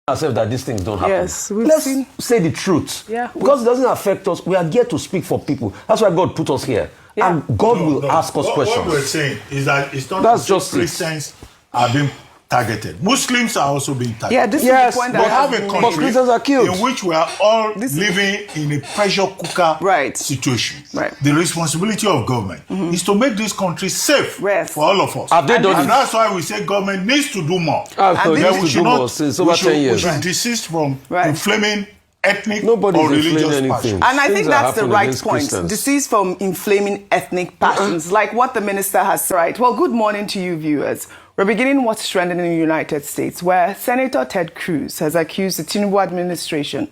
ourselves that these things don't happen. Yes, let's say the truth. Yeah, because it doesn't affect us. We are here to speak for people. That's why God put us here. Yeah. And God will ask us questions. What we're saying is that it's not just Christians are being targeted. Muslims are also being targeted. Yeah, this is the point that we have a country Christians are killed. in which we are all living in a pressure cooker situation. Right. The responsibility of government is to make this country safe for all of us. Have they done and that's why we say government needs to do more. We should desist from inflaming ethnic or religious passions. And I think that's the right point. Desist from inflaming ethnic passions, like what the minister has said. Well, good morning to you, viewers. We're beginning what's trending in the United States, where Senator Ted CruZ has accused the Tinubu administration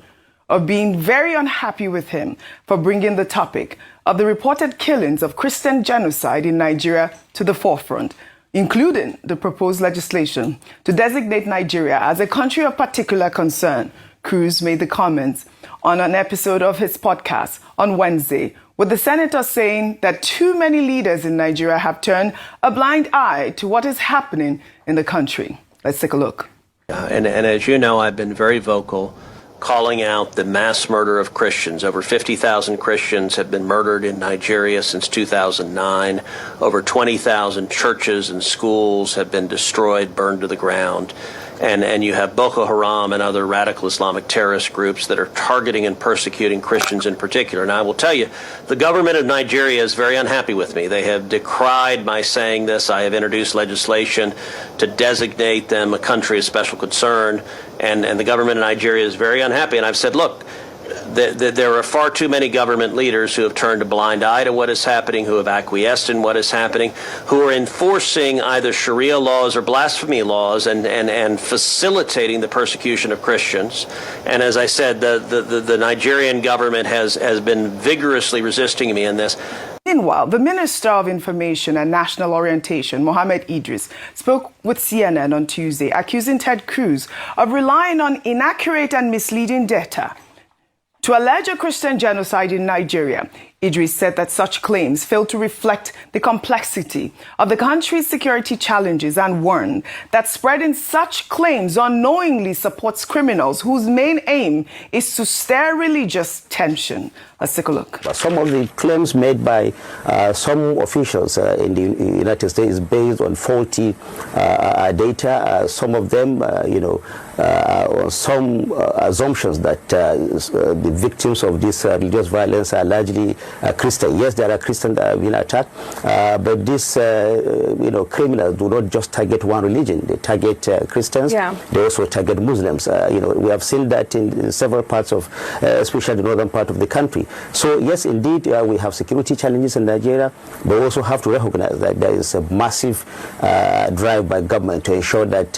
of being very unhappy with him for bringing the topic of the reported killings of Christian genocide in Nigeria to the forefront, including the proposed legislation to designate Nigeria as a country of particular concern. CruZ made the comments on an episode of his podcast on Wednesday, with the senator saying that too many leaders in Nigeria have turned a blind eye to what is happening in the country. Let's take a look. And as you know, I've been very vocal calling out the mass murder of Christians. Over 50,000 Christians have been murdered in Nigeria since 2009. Over 20,000 churches and schools have been destroyed, burned to the ground. And you have Boko Haram and other radical Islamic terrorist groups that are targeting and persecuting Christians in particular. And I will tell you, the government of Nigeria is very unhappy with me. They have decried my saying this. I have introduced legislation to designate them a country of special concern. And the government of Nigeria is very unhappy. And I've said, look, there are far too many government leaders who have turned a blind eye to what is happening, who have acquiesced in what is happening, who are enforcing either Sharia laws or blasphemy laws and facilitating the persecution of Christians. And as I said, the Nigerian government has been vigorously resisting me in this. Meanwhile, the Minister of Information and National Orientation, Mohammed Idris, spoke with CNN on Tuesday, accusing Ted CruZ of relying on inaccurate and misleading data to allege a Christian genocide in Nigeria. Idris said that such claims fail to reflect the complexity of the country's security challenges and warned that spreading such claims unknowingly supports criminals whose main aim is to stir religious tension. Let's take a look. Some of the claims made by some officials in the United States is based on faulty data. Some of them, some assumptions that the victims of this religious violence are largely Christian. Yes, there are Christians that have been attacked, but these, criminals do not just target one religion. They target Christians. Yeah. They also target Muslims. We have seen that in several parts of, especially the northern part of the country. So yes, indeed, we have security challenges in Nigeria, but we also have to recognize that there is a massive drive by government to ensure that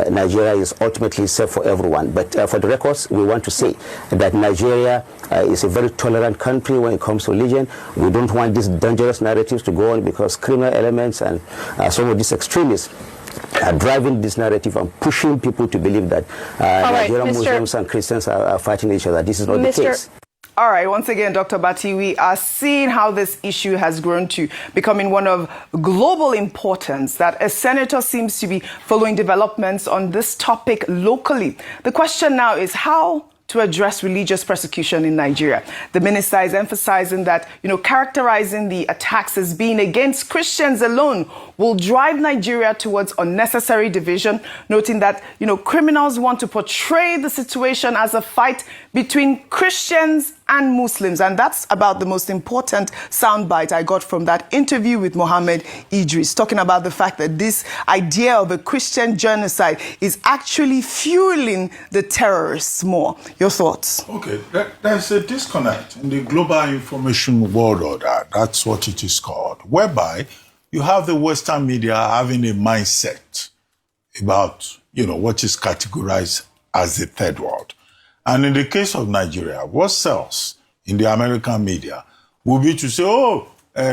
Nigeria is ultimately safe for everyone. But for the records, we want to say that Nigeria is a very tolerant country when it comes to religion. We don't want these dangerous narratives to go on because criminal elements and some of these extremists are driving this narrative and pushing people to believe that Nigerian Muslims and Christians are fighting each other. This is not the case. All right, once again, Dr. Abati, we are seeing how this issue has grown to becoming one of global importance, that a senator seems to be following developments on this topic locally. The question now is how to address religious persecution in Nigeria. The minister is emphasizing that, characterizing the attacks as being against Christians alone will drive Nigeria towards unnecessary division, noting that, criminals want to portray the situation as a fight between Christians and Muslims. And that's about the most important soundbite I got from that interview with Mohammed Idris, talking about the fact that this idea of a Christian genocide is actually fueling the terrorists more. Your thoughts? Okay, there's a disconnect in the global information world order. That's what it is called, whereby you have the Western media having a mindset about, what is categorized as the third world. And in the case of Nigeria, what sells in the American media will be to say,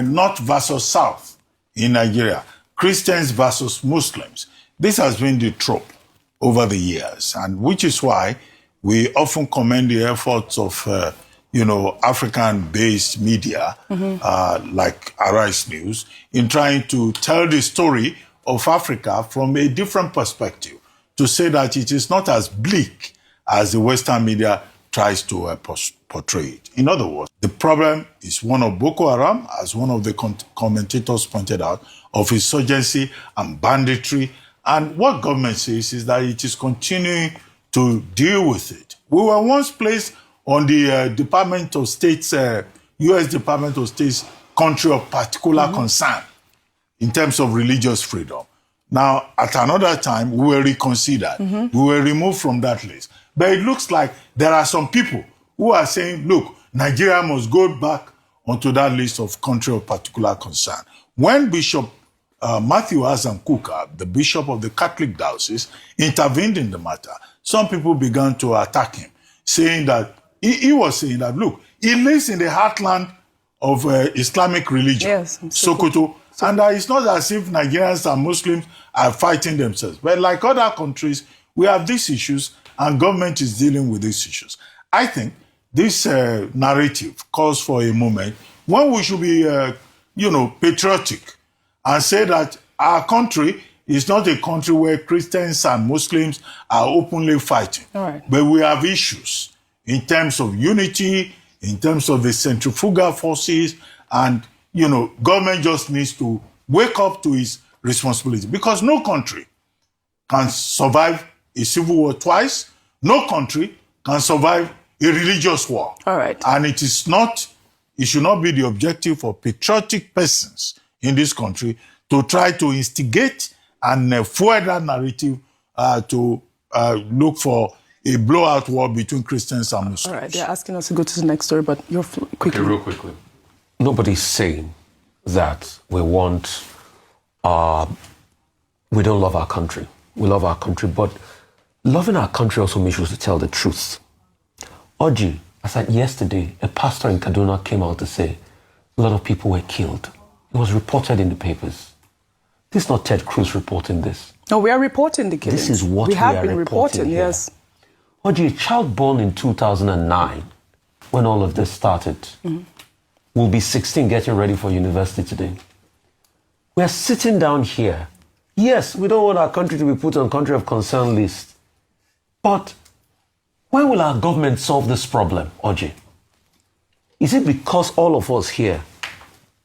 North versus South in Nigeria, Christians versus Muslims. This has been the trope over the years, and which is why we often commend the efforts of, African-based media, like Arise News, in trying to tell the story of Africa from a different perspective, to say that it is not as bleak as the Western media tries to portray it. In other words, the problem is one of Boko Haram, as one of the commentators pointed out, of insurgency and banditry. And what government says is that it is continuing to deal with it. We were once placed on the Department of State's, U.S. Department of State's country of particular concern in terms of religious freedom. Now, at another time, we were reconsidered. We were removed from that list. But it looks like there are some people who are saying, look, Nigeria must go back onto that list of country of particular concern. When Bishop Matthew Azam Kuka, the bishop of the Catholic diocese, intervened in the matter, some people began to attack him, saying that, he was saying that, look, he lives in the heartland of Islamic religion, yes, Sokoto, and it's not as if Nigerians and Muslims are fighting themselves. But like other countries, we have these issues, and government is dealing with these issues. I think this narrative calls for a moment when we should be, patriotic and say that our country is not a country where Christians and Muslims are openly fighting. All right. But we have issues in terms of unity, in terms of the centrifugal forces, and, government just needs to wake up to its responsibility. Because no country can survive a civil war twice. No country can survive a religious war. All right. And it should not be the objective for patriotic persons in this country to try to instigate and fuel that narrative to look for a blowout war between Christians and Muslims. All right, they're asking us to go to the next story, but you're quickly. Okay, real quickly. Nobody's saying that we want, we don't love our country. We love our country, but loving our country also makes us to tell the truth. Oji, I said yesterday, a pastor in Kaduna came out to say a lot of people were killed. It was reported in the papers. This is not Ted CruZ reporting this. No, we are reporting the killings. This is what we have are been reporting, here. yes. Oji, a child born in 2009, when all of this started, will be 16 getting ready for university today. We're sitting down here. Yes, we don't want our country to be put on country of concern list. But when will our government solve this problem, Oji? Is it because all of us here,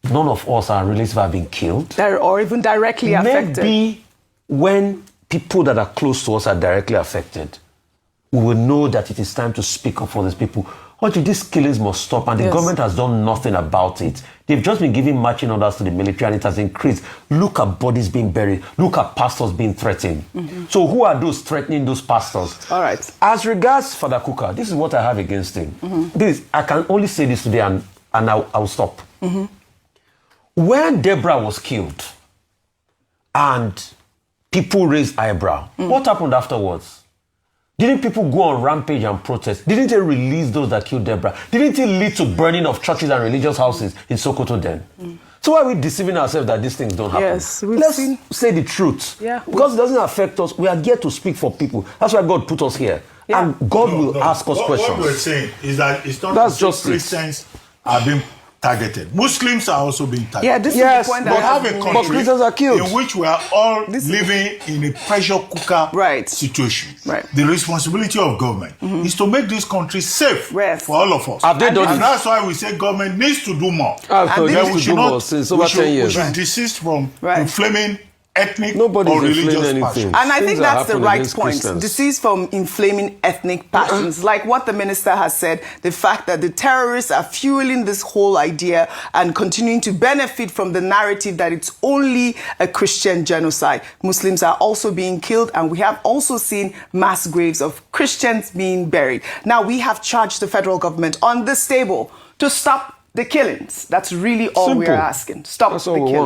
none of us, our relatives have been killed? Or even directly affected? Maybe when people that are close to us are directly affected, we will know that it is time to speak up for these people. Oji, these killings must stop, and the government has done nothing about it. They've just been giving marching orders to the military, and it has increased. Look at bodies being buried. Look at pastors being threatened. So who are those threatening those pastors? All right. As regards Father Kuka, this is what I have against him. I can only say this today, and I'll stop. When Deborah was killed, and people raised eyebrow, what happened afterwards? Didn't people go on rampage and protest? Didn't they release those that killed Deborah? Didn't it lead to burning of churches and religious houses in Sokoto then? So why are we deceiving ourselves that these things don't happen? Yes, Let's say the truth. Yeah. Because it doesn't affect us. We are here to speak for people. That's why God put us here. Yeah. And God will ask us questions. What we're saying is that it's not That's just just it. Christians are being targeted. Muslims are also being targeted. Yeah, this is Yes, the point We that have has a been country But Christians are killed. in which we are all living in a pressure cooker situation. Right. The responsibility of government is to make this country safe Yes. for all of us. Have they done and it? that's why we say government needs to do more. And Then we should not, since over 10 years. we should desist from Right. inflaming ethnic Nobody's or inflaming religious anything. passion. And I Things think are that's the happening right against point. Christians. Disease from inflaming ethnic passions. Like what the minister has said, the fact that the terrorists are fueling this whole idea and continuing to benefit from the narrative that it's only a Christian genocide. Muslims are also being killed, and we have also seen mass graves of Christians being buried. Now, we have charged the federal government on this table to stop the killings. That's really all we are Simple. asking. Stop That's the all we killings. want.